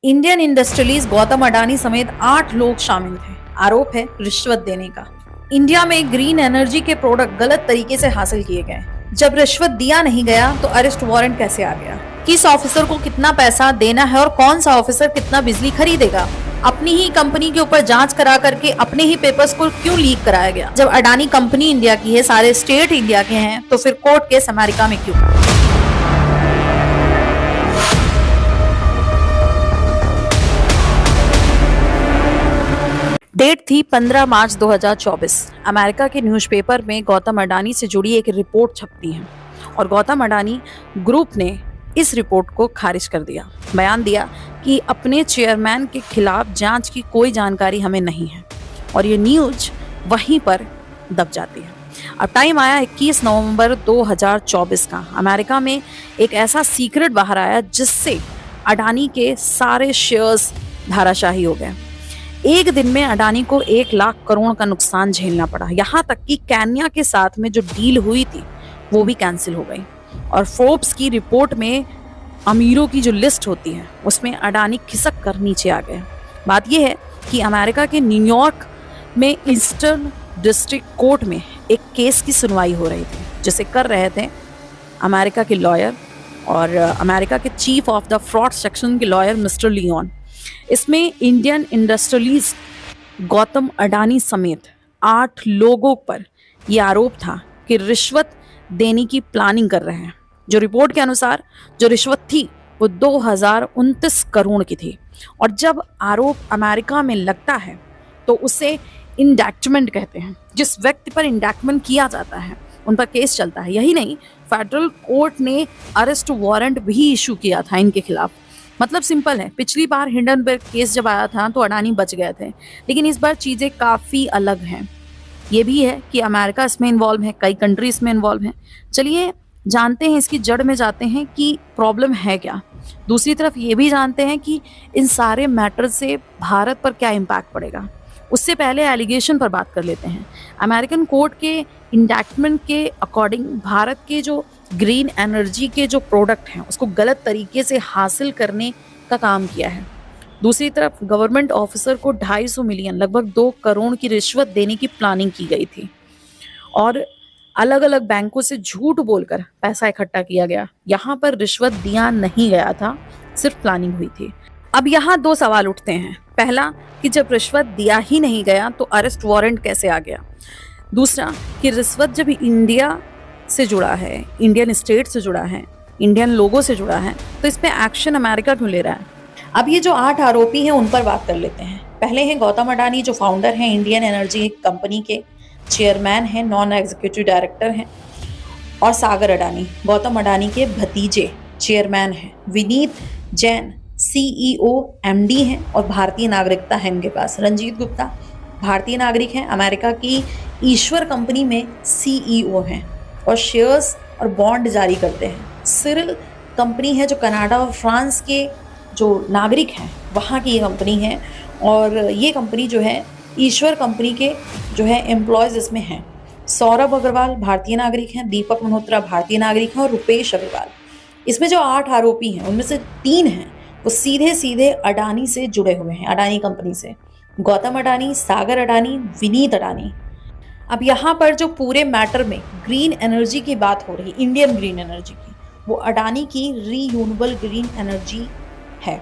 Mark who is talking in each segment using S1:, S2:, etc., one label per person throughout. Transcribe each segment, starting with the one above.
S1: Indian industrialist Gautam Adani समेत 8 लोग शामिल थे। आरोप है रिश्वत देने का। इंडिया में ग्रीन एनर्जी के प्रोडक्ट गलत तरीके से हासिल किए गए। जब रिश्वत दिया नहीं गया तो अरेस्ट वारंट कैसे आ गया? किस ऑफिसर को कितना पैसा देना है और कौन सा ऑफिसर कितना बिजली खरीदेगा? अपनी ही कंपनी के ऊपर जांच करा करके अपने ही पेपर्स को क्यों लीक कराया गया? जब अडानी कंपनी इंडिया की है, सारे स्टेट इंडिया के हैं, तो फिर कोर्ट केस अमेरिका में क्यों? डेट थी 15 मार्च 2024। अमेरिका के न्यूज़पेपर में गौतम अडानी से जुड़ी एक रिपोर्ट छपती है और गौतम अडानी ग्रुप ने इस रिपोर्ट को खारिज कर दिया। बयान दिया कि अपने चेयरमैन के खिलाफ जांच की कोई जानकारी हमें नहीं है और ये न्यूज वहीं पर दब जाती है। अब टाइम आया 21 नवंबर 2024 का। अमेरिका में एक ऐसा सीक्रेट बाहर आया जिससे अडानी के सारे शेयर्स धाराशाही हो गए। एक दिन में अडानी को 1 लाख करोड़ का नुकसान झेलना पड़ा। यहाँ तक कि केन्या के साथ में जो डील हुई थी वो भी कैंसिल हो गई और फोर्ब्स की रिपोर्ट में अमीरों की जो लिस्ट होती है उसमें अडानी खिसक कर नीचे आ गए। बात यह है कि अमेरिका के न्यूयॉर्क में ईस्टर्न डिस्ट्रिक्ट कोर्ट में एक केस की सुनवाई हो रही थी जिसे कर रहे थे अमेरिका के लॉयर और अमेरिका के chief of the fraud section के लॉयर मिस्टर लियोन। इसमें इंडियन इंडस्ट्रियलिस्ट गौतम अडानी समेत 8 लोगों पर यह आरोप था कि रिश्वत देने की प्लानिंग कर रहे हैं। जो रिपोर्ट के अनुसार जो रिश्वत थी वो 2029 करोड़ की थी और जब आरोप अमेरिका में लगता है तो उसे इंडैक्टमेंट कहते हैं। जिस व्यक्ति पर इंडैक्टमेंट किया जाता है उन पर केस चलता है। यही नहीं, फेडरल कोर्ट ने अरेस्ट वारंट भी इशू किया था इनके खिलाफ। मतलब सिंपल है, पिछली बार हिंडनबर्ग केस जब आया था तो अडानी बच गए थे, लेकिन इस बार चीज़ें काफ़ी अलग हैं। ये भी है कि अमेरिका इसमें इन्वॉल्व है, कई कंट्री इसमें इन्वॉल्व हैं। चलिए जानते हैं, इसकी जड़ में जाते हैं कि प्रॉब्लम है क्या। दूसरी तरफ ये भी जानते हैं कि इन सारे मैटर से भारत पर क्या इम्पैक्ट पड़ेगा। उससे पहले एलिगेशन पर बात कर लेते हैं। अमेरिकन कोर्ट के इंडैक्टमेंट के अकॉर्डिंग भारत के जो ग्रीन एनर्जी के जो प्रोडक्ट हैं उसको गलत तरीके से हासिल करने का काम किया है। दूसरी तरफ गवर्नमेंट ऑफिसर को 250 मिलियन लगभग 2 करोड़ की रिश्वत देने की प्लानिंग की गई थी और अलग अलग बैंकों से झूठ बोलकर पैसा इकट्ठा किया गया। यहाँ पर रिश्वत दिया नहीं गया था, सिर्फ प्लानिंग हुई थी। अब यहाँ 2 सवाल उठते हैं। पहला कि जब रिश्वत दिया ही नहीं गया तो अरेस्ट वारंट कैसे आ गया। दूसरा कि रिश्वत जब इंडिया से जुड़ा है, इंडियन स्टेट से जुड़ा है, इंडियन लोगों से जुड़ा है, तो इस पे एक्शन अमेरिका क्यों ले रहा है। अब ये जो 8 आरोपी हैं उन पर बात कर लेते हैं। पहले हैं गौतम अडानी, जो फाउंडर हैं इंडियन एनर्जी कंपनी के, चेयरमैन हैं, नॉन एग्जीक्यूटिव डायरेक्टर हैं। और सागर अडानी गौतम अडानी के भतीजे, चेयरमैन हैं। विनीत जैन सीईओ एमडी हैं और भारतीय नागरिकता है इनके पास। रंजीत गुप्ता भारतीय नागरिक हैं, अमेरिका की ईश्वर कंपनी में सीईओ हैं और शेयर्स और बॉन्ड जारी करते हैं। सिरिल कंपनी है जो कनाडा और फ्रांस के जो नागरिक हैं वहाँ की ये कंपनी है और ये कंपनी जो है ईश्वर कंपनी के जो है एम्प्लॉयज़ इसमें हैं। सौरभ अग्रवाल भारतीय नागरिक हैं, दीपक मल्होत्रा भारतीय नागरिक हैं और रुपेश अग्रवाल। इसमें जो 8 आरोपी हैं उनमें से 3 हैं वो सीधे सीधे अडानी से जुड़े हुए हैं, अडानी कंपनी से। गौतम अडानी, सागर अडानी, विनीत अडानी। अब यहाँ पर जो पूरे मैटर में ग्रीन एनर्जी की बात हो रही, इंडियन ग्रीन एनर्जी की, वो अडानी की रीयूनेबल ग्रीन एनर्जी है।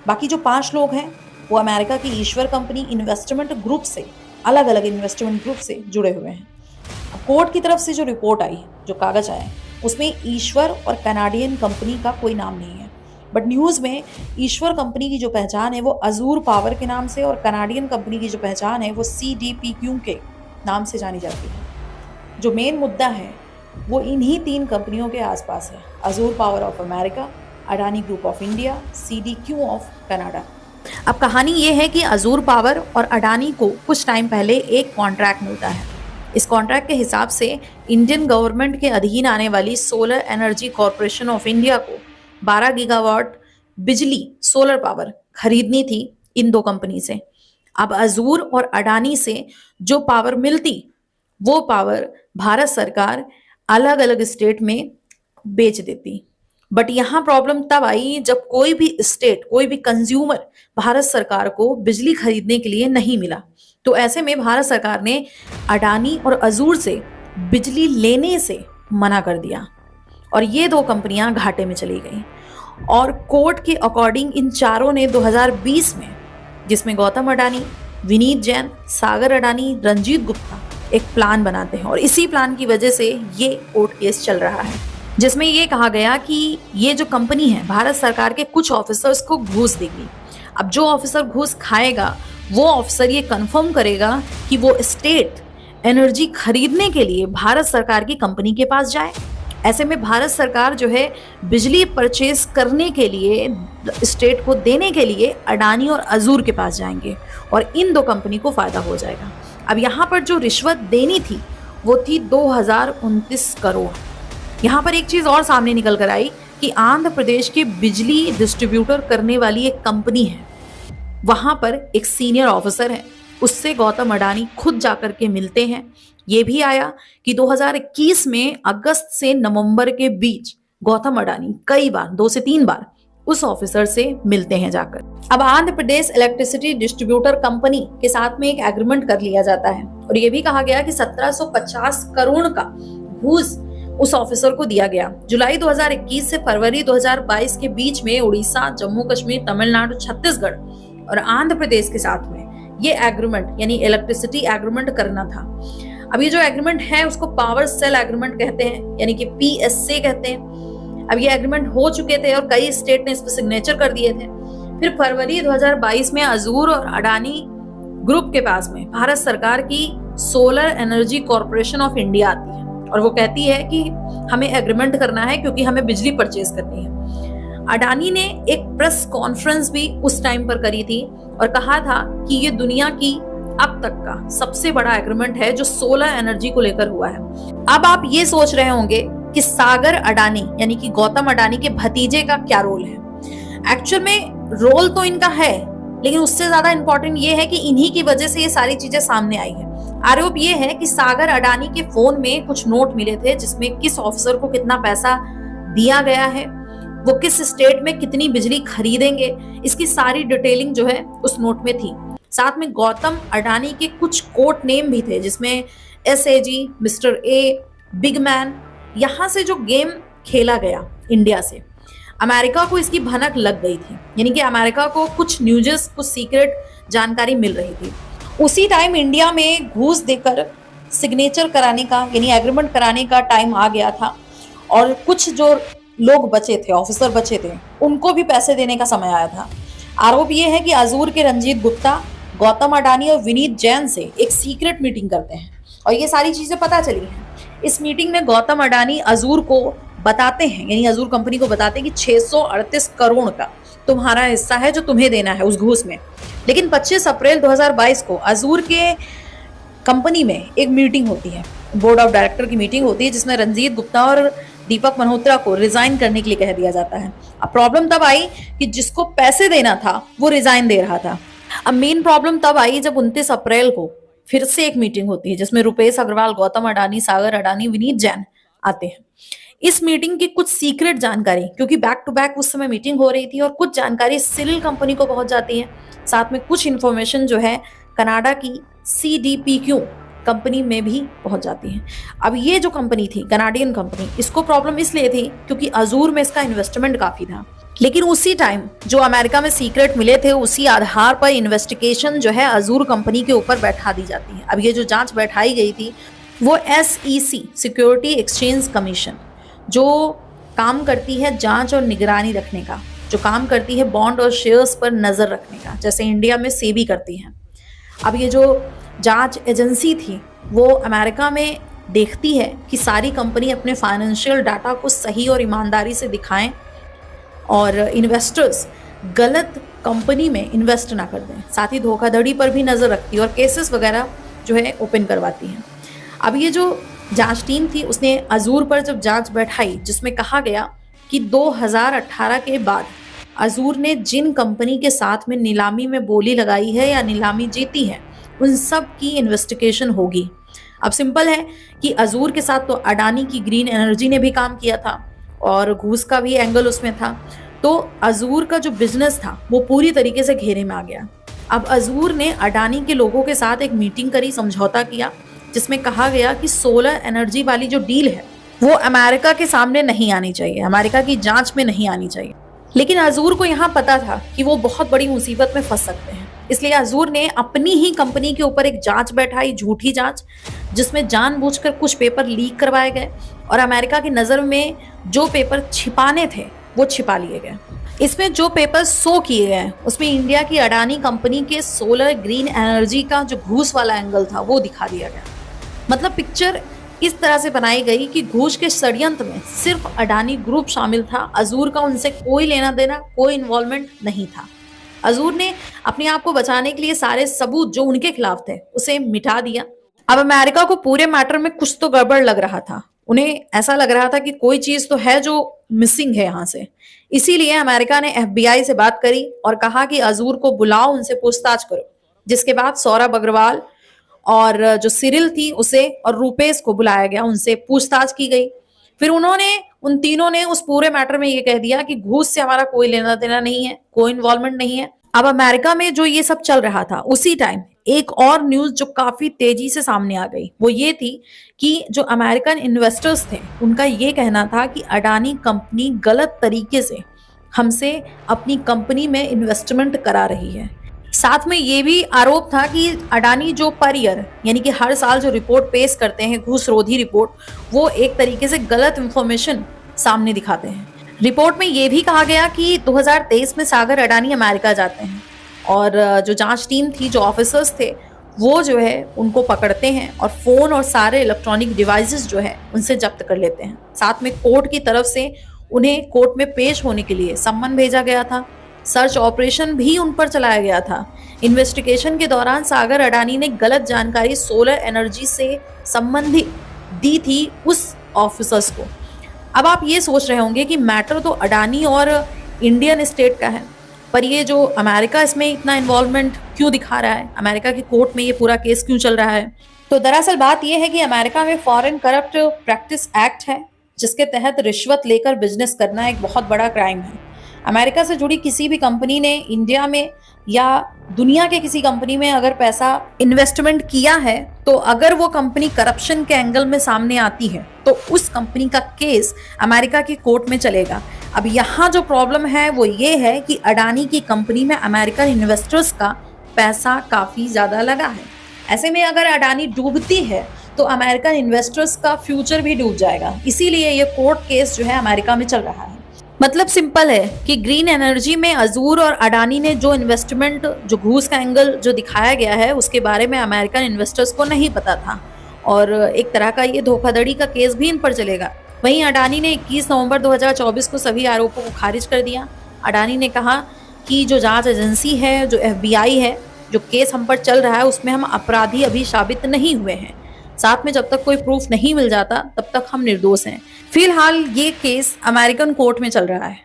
S1: बाकी जो 5 लोग हैं वो अमेरिका की ईश्वर कंपनी इन्वेस्टमेंट ग्रुप से, अलग अलग इन्वेस्टमेंट ग्रुप से जुड़े हुए हैं। अब कोर्ट की तरफ से जो रिपोर्ट आई, जो कागज आए, उसमें ईश्वर और कनाडियन कंपनी का कोई नाम नहीं है। बट न्यूज़ में ईश्वर कंपनी की जो पहचान है वो अजूर पावर के नाम से और कनाडियन कंपनी की जो पहचान है वो CDPQ के नाम से जानी जाती है। जो मेन मुद्दा है वो इन्हीं 3 कंपनियों के आसपास है, Azzur power of America, Adani group of India, CDQ of Canada. अब कहानी ये है कि अजूर पावर और अडानी को कुछ टाइम पहले एक कॉन्ट्रैक्ट मिलता है। इस कॉन्ट्रैक्ट के हिसाब से इंडियन गवर्नमेंट के अधीन आने वाली solar energy corporation of India को 12 गीगावाट बिजली, सोलर पावर खरीदनी थी इन 2 कंपनी से। अब अजूर और अडानी से जो पावर मिलती वो पावर भारत सरकार अलग अलग स्टेट में बेच देती। बट यहाँ प्रॉब्लम तब आई जब कोई भी स्टेट, कोई भी कंज्यूमर भारत सरकार को बिजली खरीदने के लिए नहीं मिला। तो ऐसे में भारत सरकार ने अडानी और अजूर से बिजली लेने से मना कर दिया और ये दो कंपनियां घाटे में चली गई। और कोर्ट के अकॉर्डिंग इन चारों ने 2020 में, जिसमें गौतम अडानी, विनीत जैन, सागर अडानी, रंजीत गुप्ता एक प्लान बनाते हैं और इसी प्लान की वजह से ये कोर्ट केस चल रहा है, जिसमें ये कहा गया कि ये जो कंपनी है भारत सरकार के कुछ ऑफिसर्स को घूस देगी। अब जो ऑफिसर घूस खाएगा वो ऑफिसर ये कंफर्म करेगा कि वो स्टेट एनर्जी खरीदने के लिए भारत सरकार की कंपनी के पास जाए। ऐसे में भारत सरकार जो है बिजली परचेज करने के लिए, स्टेट को देने के लिए अडानी और अजूर के पास जाएंगे और इन दो कंपनी को फायदा हो जाएगा। अब यहाँ पर जो रिश्वत देनी थी वो थी 2029 करोड़। यहाँ पर एक चीज और सामने निकल कर आई कि आंध्र प्रदेश के बिजली डिस्ट्रीब्यूटर करने वाली एक कंपनी है, वहां पर एक सीनियर ऑफिसर है, उससे गौतम अडानी खुद जाकर के मिलते हैं। ये भी आया कि 2021 में अगस्त से नवंबर के बीच गौतम अडानी कई बार, 2 से 3 बार उस ऑफिसर से मिलते हैं जाकर। अब Andhra Pradesh electricity distributor company के साथ में एक एग्रीमेंट कर लिया जाता है और ये भी कहा गया कि 1750 करोड़ का घूस उस ऑफिसर को दिया गया। जुलाई 2021 से फरवरी 2022 के बीच में उड़ीसा, जम्मू कश्मीर, तमिलनाडु, छत्तीसगढ़ और आंध्र प्रदेश के साथ में ये एग्रीमेंट यानी इलेक्ट्रिसिटी एग्रीमेंट करना था। अब ये जो एग्रीमेंट है उसको पावर सेल एग्रीमेंट कहते हैं, यानी कि PSA कहते हैं। अब ये एग्रीमेंट हो चुके थे और कई स्टेट ने इस पर सिग्नेचर कर दिए थे। फिर फरवरी 2022 में अजूर और अडानी ग्रुप के पास में भारत सरकार की solar energy corporation of India आती है और वो कहती है कि हमें एग्रीमेंट करना है क्योंकि हमें बिजली परचेज करनी है। अडानी ने एक प्रेस कॉन्फ्रेंस भी उस टाइम पर करी थी और कहा था कि ये दुनिया की अब तक का सबसे बड़ा एग्रीमेंट है जो सोलर एनर्जी को लेकर हुआ है। अब आप ये सोच रहे होंगे कि सागर अडानी यानी कि गौतम अडानी के भतीजे का क्या रोल है। एक्चुअल में रोल तो इनका है, लेकिन उससे ज्यादा इंपॉर्टेंट ये है कि इन्हीं की वजह से ये सारी चीजें सामने आई है। आरोप ये है कि सागर अडानी के फोन में कुछ नोट मिले थे जिसमें किस ऑफिसर को कितना पैसा दिया गया है, वो किस स्टेट में कितनी बिजली खरीदेंगे, इसकी सारी डिटेलिंग जो है उस नोट में थी। साथ में गौतम अडानी के कुछ कोड नेम भी थे जिसमें SAG, mister A, big man. यहाँ से जो गेम खेला गया इंडिया से, अमेरिका को इसकी भनक लग गई थी, यानी कि अमेरिका को कुछ न्यूज़, कुछ सीक्रेट जानकारी मिल रही थी। उसी टाइम इंडिया में घूस देकर सिग्नेचर कराने का यानी एग्रीमेंट कराने का टाइम आ गया था और कुछ जो लोग बचे थे, ऑफिसर बचे थे, उनको भी पैसे देने का समय आया था। आरोप ये है कि अजूर के रंजीत गुप्ता गौतम अडानी और विनीत जैन से एक सीक्रेट मीटिंग करते हैं और ये सारी चीजें पता चली हैं। इस मीटिंग में गौतम अडानी अजूर को बताते हैं, यानी अजूर कंपनी को बताते हैं कि 638 करोड़ का तुम्हारा हिस्सा है जो तुम्हें देना है उस घूस में। लेकिन 25 अप्रैल 2022 को अजूर के कंपनी में एक मीटिंग होती है, बोर्ड ऑफ डायरेक्टर की मीटिंग होती है, जिसमें रंजीत गुप्ता और दीपक मल्होत्रा को रिजाइन करने के लिए कह दिया जाता है। अब प्रॉब्लम तब आई कि जिसको पैसे देना था वो रिजाइन दे रहा था। अब मेन प्रॉब्लम तब आई जब 29 अप्रैल को फिर से एक मीटिंग होती है जिसमें रुपेश अग्रवाल, गौतम अडानी, सागर अडानी, विनीत जैन आते हैं। इस मीटिंग की कुछ सीक्रेट जानकारी, क्योंकि बैक टू बैक उस समय मीटिंग हो रही थी, और कुछ जानकारी सिविल कंपनी को पहुंच जाती है। साथ में कुछ इंफॉर्मेशन जो है कनाडा की CDPQ कंपनी में भी पहुंच जाती है। अब ये जो कंपनी थी, कनाडियन कंपनी, इसको प्रॉब्लम इसलिए थी क्योंकि अजूर में इसका इन्वेस्टमेंट काफी था। लेकिन उसी टाइम जो अमेरिका में सीक्रेट मिले थे, उसी आधार पर इन्वेस्टिगेशन जो है अजूर कंपनी के ऊपर बैठा दी जाती है। अब ये जो जांच बैठाई गई थी वो SEC, सिक्योरिटी एक्सचेंज कमीशन, जो काम करती है जांच और निगरानी रखने का, जो काम करती है बॉन्ड और शेयर्स पर नजर रखने का, जैसे इंडिया में सेबी करती है। अब ये जो जांच एजेंसी थी वो अमेरिका में देखती है कि सारी कंपनी अपने फाइनेंशियल डाटा को सही और ईमानदारी से दिखाएं और इन्वेस्टर्स गलत कंपनी में इन्वेस्ट ना कर दें। साथ ही धोखाधड़ी पर भी नज़र रखती है और केसेस वगैरह जो है ओपन करवाती है। अब ये जो जांच टीम थी उसने अजूर पर जब जांच बैठाई, जिसमें कहा गया कि 2018 के बाद अजूर ने जिन कंपनी के साथ में नीलामी में बोली लगाई है या नीलामी जीती है, उन सब की इन्वेस्टिगेशन होगी। अब सिंपल है कि अजूर के साथ तो अडानी की ग्रीन एनर्जी ने भी काम किया था और घूस का भी एंगल उसमें था। तो अजूर का जो बिजनेस था वो पूरी तरीके से घेरे में आ गया। अब अजूर ने अडानी के लोगों के साथ एक मीटिंग करी, समझौता किया, जिसमें कहा गया कि सोलर एनर्जी वाली जो डील है वो अमेरिका के सामने नहीं आनी चाहिए, अमेरिका की जांच में नहीं आनी चाहिए। लेकिन अजूर को यहाँ पता था कि वो बहुत बड़ी मुसीबत में फंस सकते हैं, इसलिए अजूर ने अपनी ही कंपनी के ऊपर एक जांच बैठाई, झूठी जांच, जिसमें जानबूझकर कुछ पेपर लीक करवाए गए और अमेरिका की नज़र में जो पेपर छिपाने थे वो छिपा लिए गए। इसमें जो पेपर शो किए गए उसमें इंडिया की अडानी कंपनी के सोलर ग्रीन एनर्जी का जो घूस वाला एंगल था वो दिखा दिया गया। मतलब पिक्चर इस तरह से बनाई गई कि घूस के षड्यंत्र में सिर्फ अडानी ग्रुप शामिल था, अजूर का उनसे कोई लेना देना, कोई इन्वॉल्वमेंट नहीं था। अजूर ने अपने आप को बचाने के लिए सारे सबूत जो उनके खिलाफ थे उसे मिटा दिया। अब अमेरिका को पूरे मैटर में कुछ तो गड़बड़ लग रहा था, उन्हें ऐसा लग रहा था कि कोई चीज तो है जो मिसिंग है यहाँ से। इसीलिए अमेरिका ने FBI से बात करी और कहा कि अजूर को बुलाओ, उनसे पूछताछ करो। जिसके बाद सौरभ अग्रवाल और जो सिरिल थी उसे और रूपेश को बुलाया गया, उनसे पूछताछ की गई। फिर उन तीनों ने उस पूरे मैटर में ये कह दिया कि घूस से हमारा कोई लेना देना नहीं है, कोई इन्वॉल्वमेंट नहीं है। अब अमेरिका में जो ये सब चल रहा था उसी टाइम एक और न्यूज जो काफी तेजी से सामने आ गई वो ये थी कि जो अमेरिकन इन्वेस्टर्स थे उनका ये कहना था कि अडानी कंपनी गलत तरीके से हमसे अपनी कंपनी में इन्वेस्टमेंट करा रही है। साथ में ये भी आरोप था कि अडानी जो पर ईयर यानी कि हर साल जो रिपोर्ट पेश करते हैं, घूसरोधी रिपोर्ट, वो एक तरीके से गलत इंफॉर्मेशन सामने दिखाते हैं। रिपोर्ट में ये भी कहा गया कि 2023 में सागर अडानी अमेरिका जाते हैं और जो जांच टीम थी, जो ऑफिसर्स थे, वो जो है उनको पकड़ते हैं और फोन और सारे इलेक्ट्रॉनिक डिवाइसेस जो है उनसे जब्त कर लेते हैं। साथ में कोर्ट की तरफ से उन्हें कोर्ट में पेश होने के लिए सम्मन भेजा गया था। सर्च ऑपरेशन भी उन पर चलाया गया था। इन्वेस्टिगेशन के दौरान सागर अडानी ने गलत जानकारी सोलर एनर्जी से संबंधित दी थी उस ऑफिसर्स को। अब आप ये सोच रहे होंगे कि मैटर तो अडानी और इंडियन स्टेट का है, पर ये जो अमेरिका इसमें इतना इन्वॉल्वमेंट क्यों दिखा रहा है, अमेरिका की कोर्ट में ये पूरा केस क्यों चल रहा है। तो दरअसल बात ये है कि अमेरिका में फॉरेन करप्ट प्रैक्टिस एक्ट है, जिसके तहत रिश्वत लेकर बिजनेस करना एक बहुत बड़ा क्राइम है। अमेरिका से जुड़ी किसी भी कंपनी ने इंडिया में या दुनिया के किसी कंपनी में अगर पैसा इन्वेस्टमेंट किया है तो अगर वो कंपनी करप्शन के एंगल में सामने आती है तो उस कंपनी का केस अमेरिका की कोर्ट में चलेगा। अब यहाँ जो प्रॉब्लम है वो ये है कि अडानी की कंपनी में अमेरिकन इन्वेस्टर्स का पैसा काफी ज्यादा लगा है। ऐसे में अगर अडानी डूबती है तो अमेरिकन इन्वेस्टर्स का फ्यूचर भी डूब जाएगा। इसीलिए ये कोर्ट केस जो है अमेरिका में चल रहा है। मतलब सिंपल है कि ग्रीन एनर्जी में अजूर और अडानी ने जो इन्वेस्टमेंट, जो घूस का एंगल जो दिखाया गया है उसके बारे में अमेरिकन इन्वेस्टर्स को नहीं पता था और एक तरह का ये धोखाधड़ी का केस भी इन पर चलेगा। वहीं अडानी ने 21 नवंबर 2024 को सभी आरोपों को खारिज कर दिया। अडानी ने कहा कि जो जांच एजेंसी है, जो FBI है, जो केस हम पर चल रहा है उसमें हम अपराधी अभी साबित नहीं हुए हैं। साथ में जब तक कोई प्रूफ नहीं मिल जाता तब तक हम निर्दोष हैं। फिलहाल ये केस अमेरिकन कोर्ट में चल रहा है।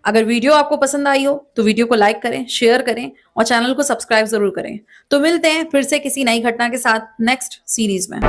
S1: अगर वीडियो आपको पसंद आई हो तो वीडियो को लाइक करें, शेयर करें और चैनल को सब्सक्राइब जरूर करें। तो मिलते हैं फिर से किसी नई घटना के साथ नेक्स्ट सीरीज में।